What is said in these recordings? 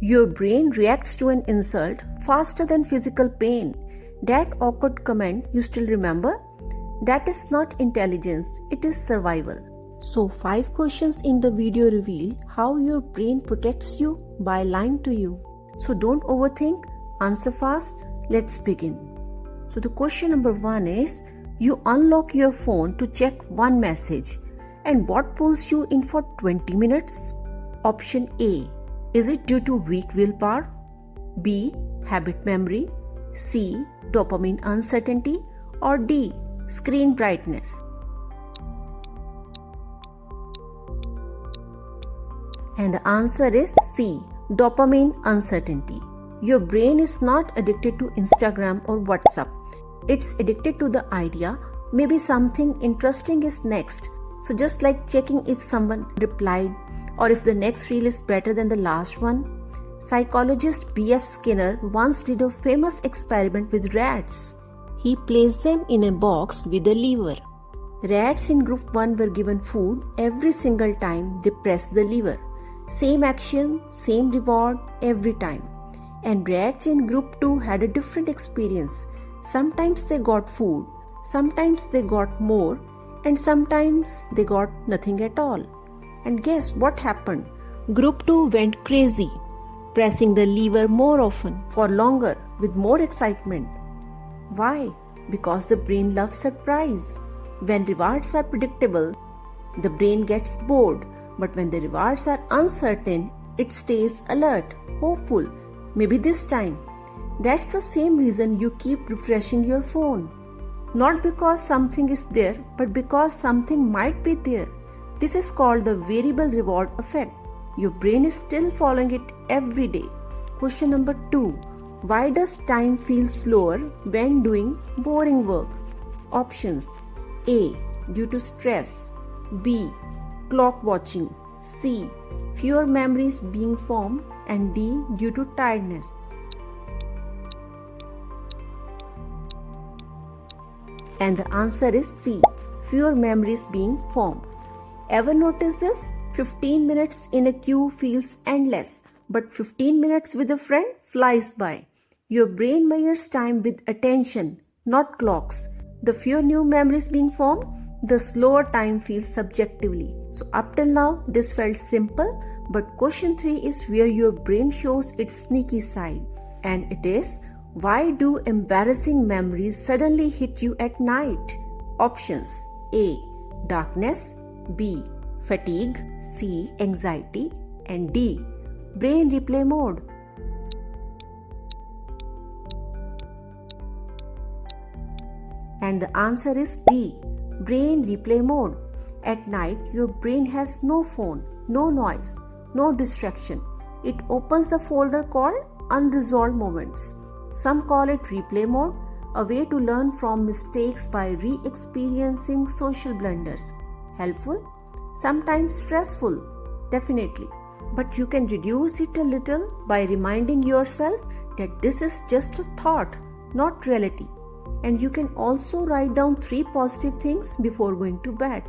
Your brain reacts to an insult faster than physical pain. That awkward comment you still remember? That is not intelligence, it is survival. So 5 questions in the video reveal how your brain protects you by lying to you. So don't overthink, answer fast, let's begin. So the question number 1 is, you unlock your phone to check one message, and what pulls you in for 20 minutes? Option A, is it due to weak willpower? B, habit memory? C, dopamine uncertainty? Or D, screen brightness? And the answer is C, dopamine uncertainty. Your brain is not addicted to Instagram or WhatsApp. It's addicted to the idea maybe something interesting is next. So just like checking if someone replied or if the next reel is better than the last one. Psychologist B.F. Skinner once did a famous experiment with rats. He placed them in a box with a lever. Rats in group 1 were given food every single time they pressed the lever. Same action, same reward every time. And rats in group 2 had a different experience. Sometimes they got food, sometimes they got more, and sometimes they got nothing at all. And guess what happened? Group 2 went crazy, pressing the lever more often, for longer, with more excitement. Why? Because the brain loves surprise. When rewards are predictable, the brain gets bored. But when the rewards are uncertain, it stays alert, hopeful, maybe this time. That's the same reason you keep refreshing your phone. Not because something is there, but because something might be there. This is called the variable reward effect. Your brain is still following it every day. Question number 2. Why does time feel slower when doing boring work? Options: A, due to stress. B, clock watching. C, fewer memories being formed. And D, due to tiredness. And the answer is C, fewer memories being formed. Ever notice this? 15 minutes in a queue feels endless, but 15 minutes with a friend flies by. Your brain measures time with attention, not clocks. The fewer new memories being formed, the slower time feels subjectively. So up till now, this felt simple, but question 3 is where your brain shows its sneaky side. And it is, why do embarrassing memories suddenly hit you at night? Options: A, darkness. B, fatigue. C, anxiety. And D, brain replay mode. And the answer is D, brain replay mode. At night, your brain has no phone, no noise, no distraction. It opens the folder called unresolved moments. Some call it replay mode, a way to learn from mistakes by re-experiencing social blunders. Helpful? Sometimes stressful, definitely. But you can reduce it a little by reminding yourself that this is just a thought, not reality. And you can also write down 3 positive things before going to bed.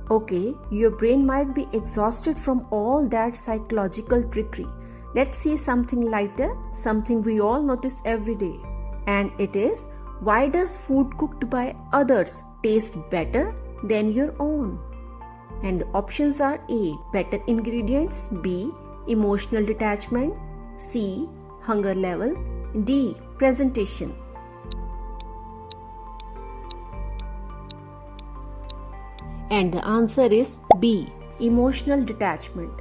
Okay, your brain might be exhausted from all that psychological trickery. Let's see something lighter, something we all notice every day. And it is, why does food cooked by others taste better than your own? And the options are A, better ingredients. B, emotional detachment. C, hunger level. D, presentation. And the answer is B, emotional detachment.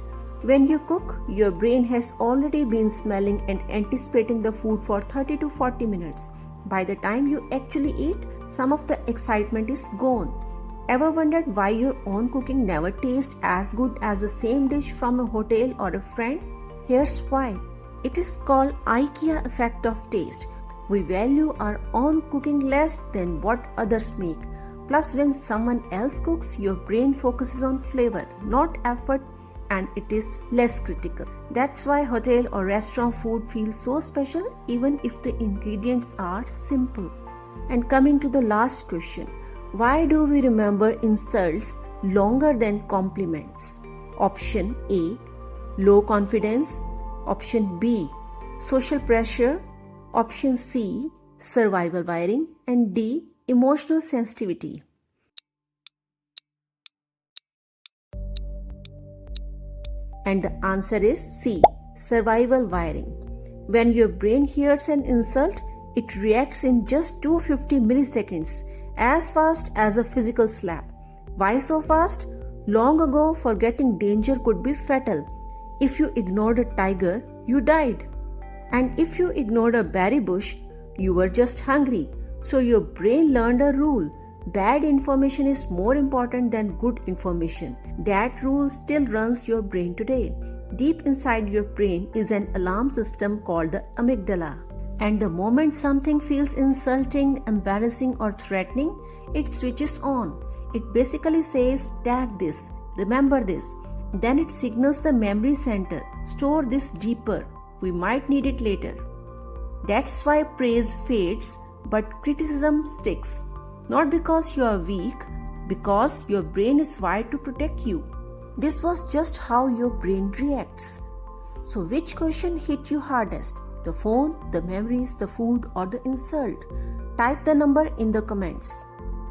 When you cook, your brain has already been smelling and anticipating the food for 30 to 40 minutes. By the time you actually eat, some of the excitement is gone. Ever wondered why your own cooking never tastes as good as the same dish from a hotel or a friend? Here's why. It is called IKEA effect of taste. We value our own cooking less than what others make. Plus, when someone else cooks, your brain focuses on flavor, not effort, and it is less critical. That's why hotel or restaurant food feels so special even if the ingredients are simple. And coming to the last question, why do we remember insults longer than compliments? Option A, low confidence. Option B, social pressure. Option C, survival wiring. And D, emotional sensitivity. And the answer is C, survival wiring. When your brain hears an insult, it reacts in just 250 milliseconds, as fast as a physical slap. Why so fast? Long ago, forgetting danger could be fatal. If you ignored a tiger, you died. And if you ignored a berry bush, you were just hungry. So your brain learned a rule. Bad information is more important than good information. That rule still runs your brain today. Deep inside your brain is an alarm system called the amygdala. And the moment something feels insulting, embarrassing, or threatening, it switches on. It basically says, tag this, remember this. Then it signals the memory center, store this deeper. We might need it later. That's why praise fades, but criticism sticks. Not because you are weak, because your brain is wired to protect you. This was just how your brain reacts. So which question hit you hardest? The phone, the memories, the food, or the insult? Type the number in the comments.